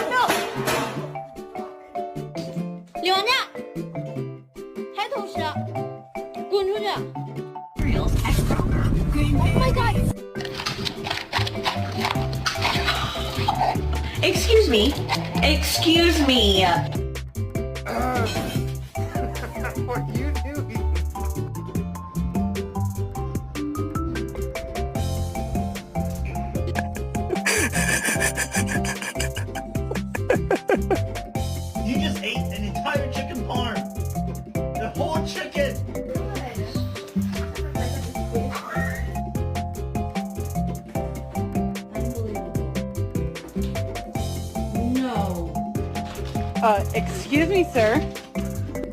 No！李王家，还偷吃，滚出去 ！Oh my god！ Excuse me. Excuse me. What are you doing? You just ate an entire chicken parm. The whole chicken. No. Excuse me, sir.